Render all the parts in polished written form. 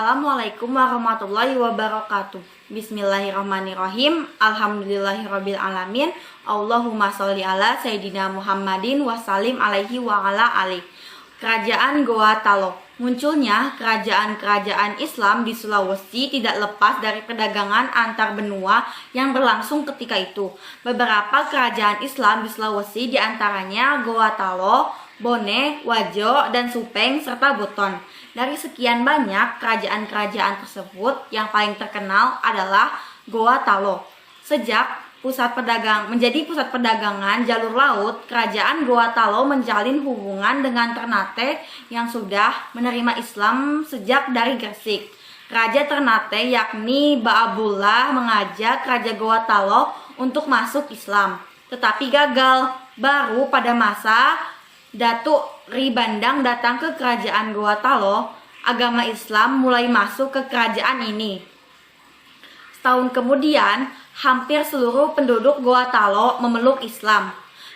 Assalamualaikum warahmatullahi wabarakatuh. Bismillahirrahmanirrahim. Alhamdulillahirabbil alamin. Allahumma sholli ala Sayyidina Muhammadin wassalim alaihi wa ala alihi. Kerajaan Goa Talo. Munculnya kerajaan-kerajaan Islam di Sulawesi tidak lepas dari perdagangan antar benua yang berlangsung ketika itu. Beberapa kerajaan Islam di Sulawesi diantaranya Goa Talo, Bone, Wajo, dan Supeng, serta Buton. Dari sekian banyak kerajaan-kerajaan tersebut, yang paling terkenal adalah Goa Talo. Sejak menjadi pusat perdagangan jalur laut, kerajaan Goa Talo menjalin hubungan dengan Ternate yang sudah menerima Islam sejak dari Gresik. Raja Ternate yakni Baabullah mengajak Raja Goa Talo untuk masuk Islam, tetapi gagal. Baru pada masa Datuk Ri Bandang datang ke kerajaan Goa Talo, agama Islam mulai masuk ke kerajaan ini. Setahun kemudian, hampir seluruh penduduk Goa Talo memeluk Islam.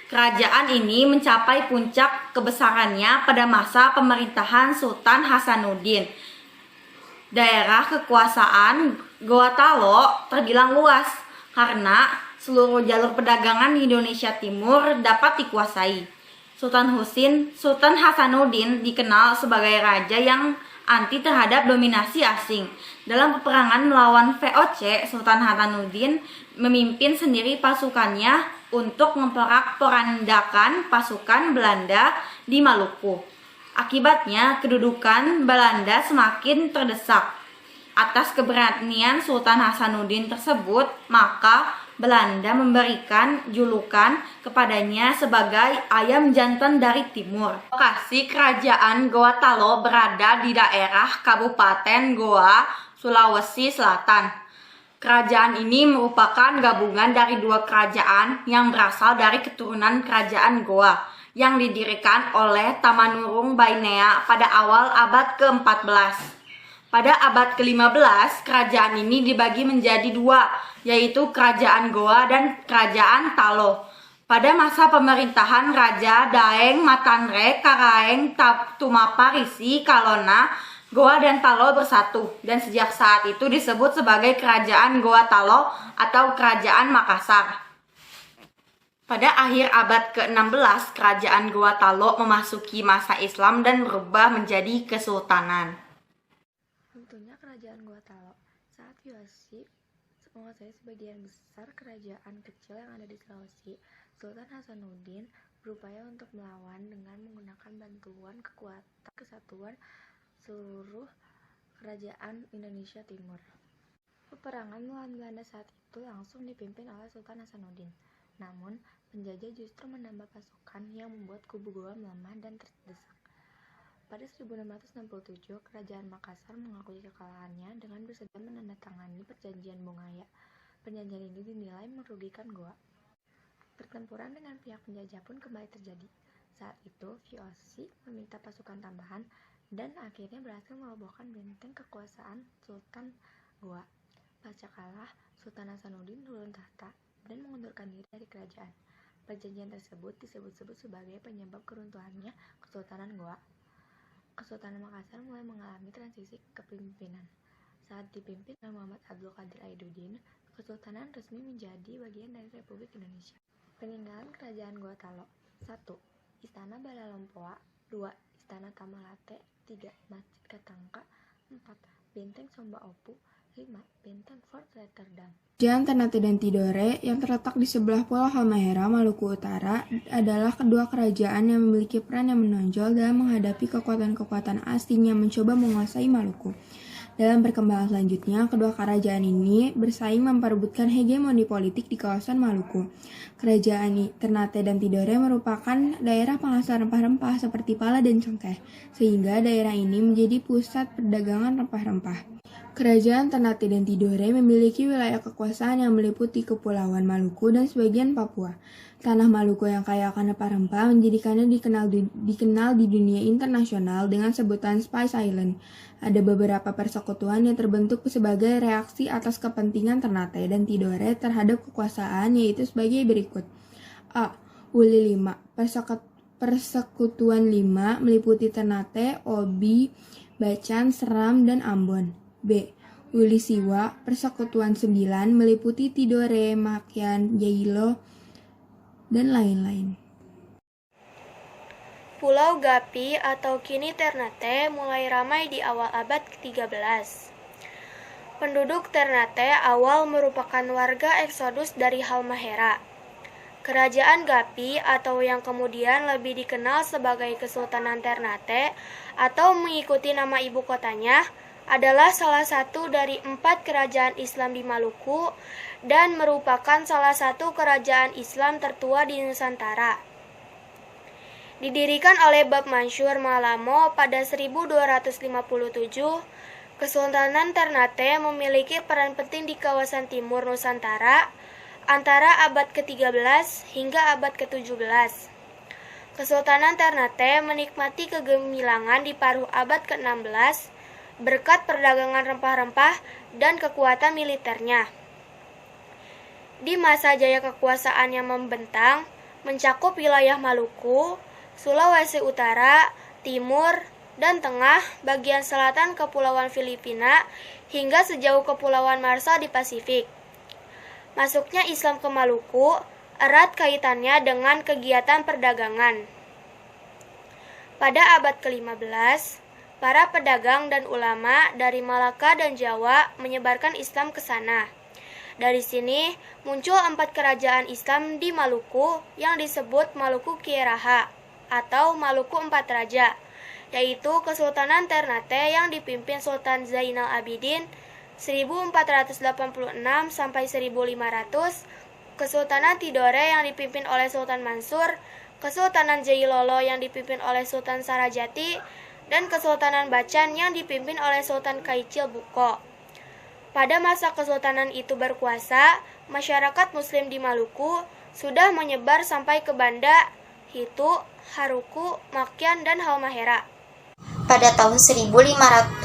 Kerajaan ini mencapai puncak kebesarannya pada masa pemerintahan Sultan Hasanuddin. Daerah kekuasaan Goa Talo terbilang luas karena seluruh jalur perdagangan di Indonesia Timur dapat dikuasai. Sultan Hasanuddin dikenal sebagai raja yang anti terhadap dominasi asing. Dalam peperangan melawan VOC, Sultan Hasanuddin memimpin sendiri pasukannya untuk memporak-porandakan pasukan Belanda di Maluku. Akibatnya, kedudukan Belanda semakin terdesak. Atas keberanian Sultan Hasanuddin tersebut, maka Belanda memberikan julukan kepadanya sebagai ayam jantan dari timur. Lokasi kerajaan Goa Talo berada di daerah Kabupaten Goa, Sulawesi Selatan. Kerajaan ini merupakan gabungan dari dua kerajaan yang berasal dari keturunan kerajaan Goa yang didirikan oleh Tamanurung Bainea pada awal abad ke-14. Pada abad ke-15, kerajaan ini dibagi menjadi dua, yaitu Kerajaan Goa dan Kerajaan Talo. Pada masa pemerintahan Raja Daeng Matanre Karaeng Tumaparisi Kalona, Goa dan Talo bersatu, dan sejak saat itu disebut sebagai Kerajaan Goa Talo atau Kerajaan Makassar. Pada akhir abad ke-16, Kerajaan Goa Talo memasuki masa Islam dan berubah menjadi kesultanan. Tentunya kerajaan Goa Talo saat VOC menguasai sebagian besar kerajaan kecil yang ada di Sulawesi. Sultan Hasanuddin berupaya untuk melawan dengan menggunakan bantuan kekuatan kesatuan seluruh kerajaan Indonesia Timur. Peperangan melawan Belanda saat itu langsung dipimpin oleh Sultan Hasanuddin. Namun, penjajah justru menambah pasukan yang membuat kubu Goa melemah dan terdesak. Pada 1667, Kerajaan Makassar mengakui kekalahannya dengan bersedia menandatangani Perjanjian Bongaya. Perjanjian ini dinilai merugikan Goa. Pertempuran dengan pihak penjajah pun kembali terjadi. Saat itu, VOC meminta pasukan tambahan dan akhirnya berhasil merobohkan benteng kekuasaan Sultan Goa. Pasca kalah, Sultan Hasanuddin turun tahta dan mengundurkan diri dari kerajaan. Perjanjian tersebut disebut-sebut sebagai penyebab keruntuhannya Kesultanan Goa. Kesultanan Makassar mulai mengalami transisi kepemimpinan. Saat dipimpin oleh Muhammad Abdul Qadir Aiduddin, kesultanan resmi menjadi bagian dari Republik Indonesia. Peninggalan Kerajaan Goa Talo. 1. Istana Balalompoa. 2. Istana Tamalate. 3. Masjid Katangka. 4. Benteng Somba Opu. 5. Benteng Fort Rotterdam. Kerajaan Ternate dan Tidore yang terletak di sebelah Pulau Halmahera, Maluku Utara adalah kedua kerajaan yang memiliki peran yang menonjol dalam menghadapi kekuatan-kekuatan asing yang mencoba menguasai Maluku. Dalam perkembangan selanjutnya, kedua kerajaan ini bersaing memperebutkan hegemoni politik di kawasan Maluku. Kerajaan Ternate dan Tidore merupakan daerah penghasil rempah-rempah seperti pala dan cengkeh, sehingga daerah ini menjadi pusat perdagangan rempah-rempah. Kerajaan Ternate dan Tidore memiliki wilayah kekuasaan yang meliputi Kepulauan Maluku dan sebagian Papua. Tanah Maluku yang kaya akan rempah-rempah menjadikannya dikenal di dunia internasional dengan sebutan Spice Island. Ada beberapa persekutuan yang terbentuk sebagai reaksi atas kepentingan Ternate dan Tidore terhadap kekuasaan, yaitu sebagai berikut. A. Uli 5. Persekutuan 5 meliputi Ternate, Obi, Bacan, Seram, dan Ambon. B. Ulisiwa, Persekutuan 9 meliputi Tidore, Makian, Jailo, dan lain-lain. Pulau Gapi atau kini Ternate mulai ramai di awal abad ke-13. Penduduk Ternate awal merupakan warga eksodus dari Halmahera. Kerajaan Gapi atau yang kemudian lebih dikenal sebagai Kesultanan Ternate atau mengikuti nama ibu kotanya adalah salah satu dari 4 kerajaan Islam di Maluku dan merupakan salah satu kerajaan Islam tertua di Nusantara. Didirikan oleh Bab Mansur Malamo pada 1257, Kesultanan Ternate memiliki peran penting di kawasan timur Nusantara antara abad ke-13 hingga abad ke-17. Kesultanan Ternate menikmati kegemilangan di paruh abad ke-16 berkat perdagangan rempah-rempah dan kekuatan militernya. Di masa jaya kekuasaan yang membentang, mencakup wilayah Maluku, Sulawesi Utara, Timur, dan Tengah, bagian selatan Kepulauan Filipina, hingga sejauh Kepulauan Marshall di Pasifik. Masuknya Islam ke Maluku erat kaitannya dengan kegiatan perdagangan. Pada abad ke-15, para pedagang dan ulama dari Malaka dan Jawa menyebarkan Islam ke sana. Dari sini muncul 4 kerajaan Islam di Maluku yang disebut Maluku Kieraha atau Maluku 4 Raja, yaitu Kesultanan Ternate yang dipimpin Sultan Zainal Abidin 1486 sampai 1500, Kesultanan Tidore yang dipimpin oleh Sultan Mansur, Kesultanan Jailolo yang dipimpin oleh Sultan Sarajati, dan Kesultanan Bacan yang dipimpin oleh Sultan Kaichil Buko. Pada masa kesultanan itu berkuasa, masyarakat Muslim di Maluku sudah menyebar sampai ke Banda, Hitu, Haruku, Makian, dan Halmahera. Pada tahun 1512,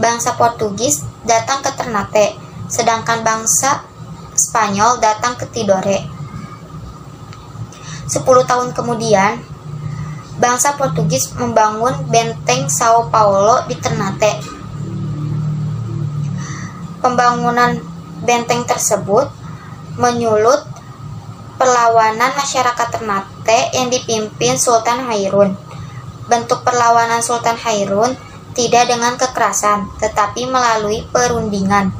bangsa Portugis datang ke Ternate, sedangkan bangsa Spanyol datang ke Tidore. 10 tahun kemudian, bangsa Portugis membangun benteng Sao Paulo di Ternate. Pembangunan benteng tersebut menyulut perlawanan masyarakat Ternate yang dipimpin Sultan Hairun. Bentuk perlawanan Sultan Hairun tidak dengan kekerasan, tetapi melalui perundingan.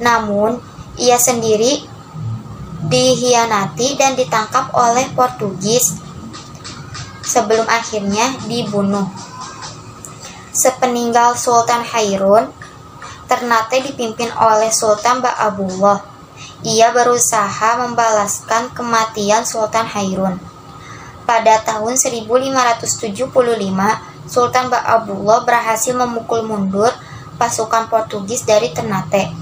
Namun, ia sendiri dihianati dan ditangkap oleh Portugis sebelum akhirnya dibunuh. Sepeninggal Sultan Hairun, Ternate dipimpin oleh Sultan Ba'abullah. Ia berusaha membalaskan kematian Sultan Hairun. Pada tahun 1575, Sultan Ba'abullah berhasil memukul mundur pasukan Portugis dari Ternate.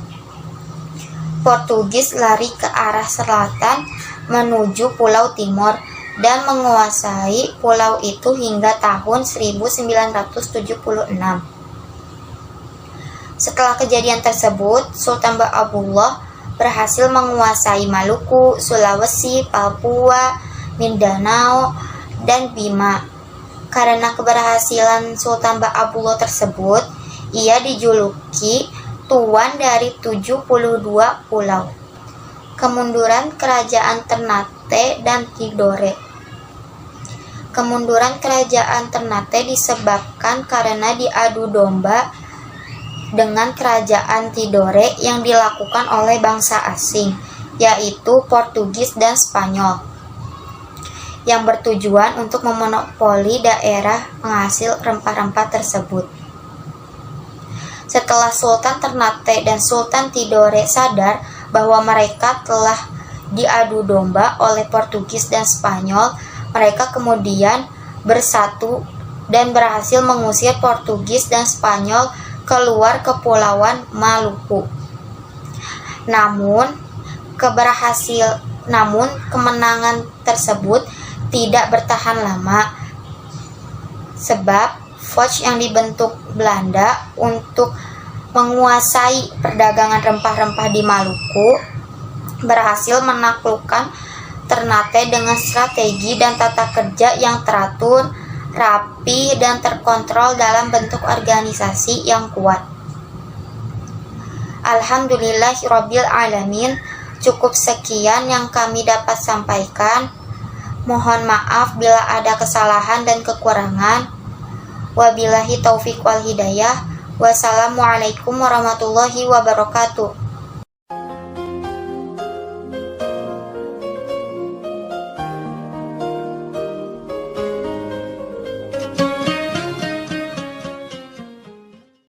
Portugis lari ke arah selatan menuju Pulau Timor dan menguasai pulau itu hingga tahun 1976. Setelah kejadian tersebut, Sultan Ba'abullah berhasil menguasai Maluku, Sulawesi, Papua, Mindanao, dan Bima. Karena keberhasilan Sultan Ba'abullah tersebut, ia dijuluki Tuan dari 72 pulau. Kemunduran Kerajaan Ternate dan Tidore. Kemunduran Kerajaan Ternate disebabkan karena diadu domba dengan Kerajaan Tidore yang dilakukan oleh bangsa asing, yaitu Portugis dan Spanyol, yang bertujuan untuk memonopoli daerah penghasil rempah-rempah tersebut. Setelah Sultan Ternate dan Sultan Tidore sadar bahwa mereka telah diadu domba oleh Portugis dan Spanyol, mereka kemudian bersatu dan berhasil mengusir Portugis dan Spanyol keluar Kepulauan Maluku. Namun kemenangan tersebut tidak bertahan lama, sebab Foch yang dibentuk Belanda untuk menguasai perdagangan rempah-rempah di Maluku berhasil menaklukkan Ternate dengan strategi dan tata kerja yang teratur, rapi, dan terkontrol dalam bentuk organisasi yang kuat. Alhamdulillahirabbil alamin. Cukup sekian yang kami dapat sampaikan. Mohon maaf bila ada kesalahan dan kekurangan. Wabillahi taufiq wal hidayah. Wassalamualaikum warahmatullahi wabarakatuh.